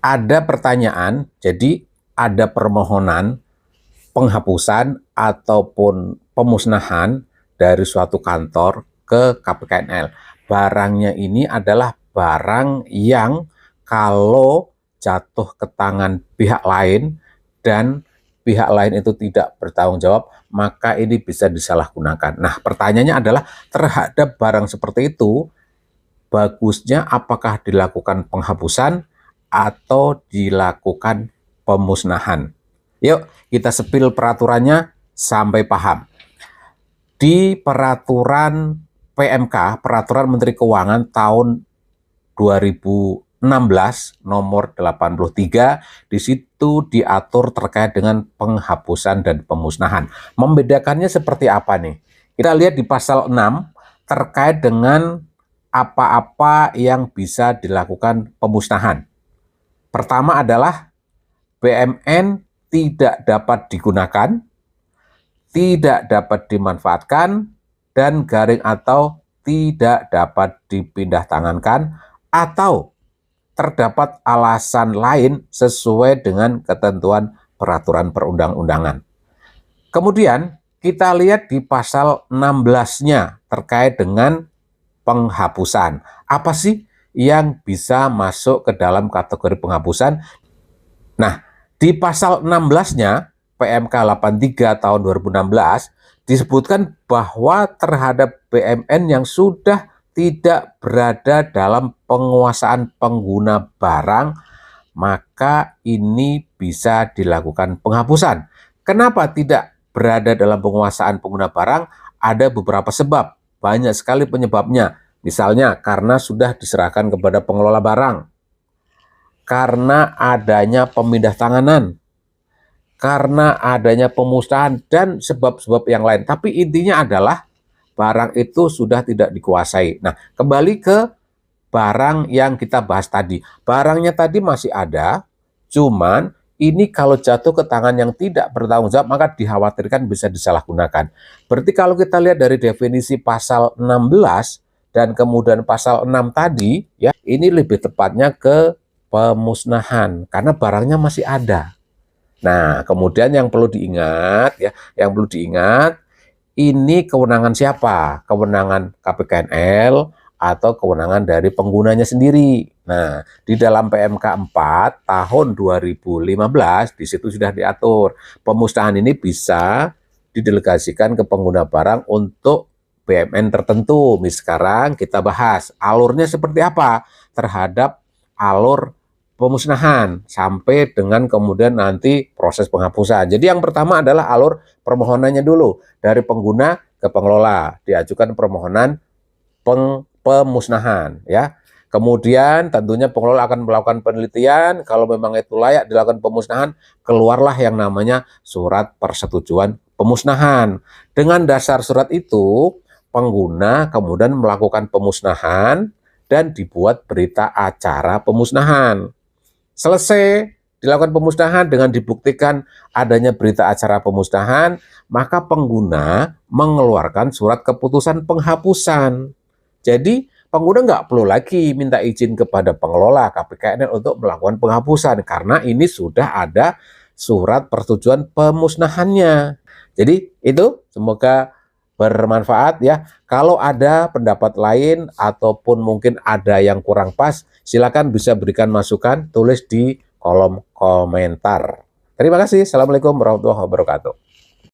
ada pertanyaan, jadi ada permohonan penghapusan ataupun pemusnahan dari suatu kantor ke KPKNL. Barangnya ini adalah barang yang kalau jatuh ke tangan pihak lain dan pihak lain itu tidak bertanggung jawab, maka ini bisa disalahgunakan. Nah, pertanyaannya adalah terhadap barang seperti itu, bagusnya apakah dilakukan penghapusan atau dilakukan pemusnahan? Yuk, kita sepil peraturannya sampai paham. Di peraturan PMK, Peraturan Menteri Keuangan tahun 2016 nomor 83, di situ diatur terkait dengan penghapusan dan pemusnahan. Membedakannya seperti apa nih? Kita lihat di pasal 6 terkait dengan apa-apa yang bisa dilakukan pemusnahan. Pertama adalah BMN tidak dapat digunakan, tidak dapat dimanfaatkan, dan garing atau tidak dapat dipindah tangankan, atau terdapat alasan lain sesuai dengan ketentuan peraturan perundang-undangan. Kemudian kita lihat di pasal 16-nya terkait dengan penghapusan. Apa sih yang bisa masuk ke dalam kategori penghapusan? Nah, di pasal 16-nya PMK 83 tahun 2016 disebutkan bahwa terhadap BMN yang sudah tidak berada dalam penguasaan pengguna barang, maka ini bisa dilakukan penghapusan. Kenapa tidak berada dalam penguasaan pengguna barang? Ada beberapa sebab, banyak sekali penyebabnya. Misalnya karena sudah diserahkan kepada pengelola barang, karena adanya pemindah tanganan, karena adanya pemusnahan, dan sebab-sebab yang lain. Tapi intinya adalah barang itu sudah tidak dikuasai. Nah, kembali ke barang yang kita bahas tadi. Barangnya tadi masih ada, cuman ini kalau jatuh ke tangan yang tidak bertanggung jawab, maka dikhawatirkan bisa disalahgunakan. Berarti kalau kita lihat dari definisi pasal 16 dan kemudian pasal 6 tadi, ya ini lebih tepatnya ke pemusnahan, karena barangnya masih ada. Nah, kemudian yang perlu diingat, ya, yang perlu diingat, ini kewenangan siapa? Kewenangan KPKNL atau kewenangan dari penggunanya sendiri. Nah, di dalam PMK 4 tahun 2015 di situ sudah diatur pemusnahan ini bisa didelegasikan ke pengguna barang untuk BMN tertentu. Sekarang kita bahas alurnya seperti apa terhadap alur pemusnahan sampai dengan kemudian nanti proses penghapusan. Jadi yang pertama adalah alur permohonannya dulu, dari pengguna ke pengelola, diajukan permohonan pemusnahan, ya. Kemudian tentunya pengelola akan melakukan penelitian, kalau memang itu layak dilakukan pemusnahan, keluarlah yang namanya surat persetujuan pemusnahan. Dengan dasar surat itu, pengguna kemudian melakukan pemusnahan dan dibuat berita acara pemusnahan. Selesai dilakukan pemusnahan dengan dibuktikan adanya berita acara pemusnahan, maka pengguna mengeluarkan surat keputusan penghapusan. Jadi pengguna nggak perlu lagi minta izin kepada pengelola KPKNL untuk melakukan penghapusan, karena ini sudah ada surat persetujuan pemusnahannya. Jadi itu semoga bermanfaat ya. Kalau ada pendapat lain ataupun mungkin ada yang kurang pas, silakan bisa berikan masukan, tulis di kolom komentar. Terima kasih. Assalamualaikum warahmatullahi wabarakatuh.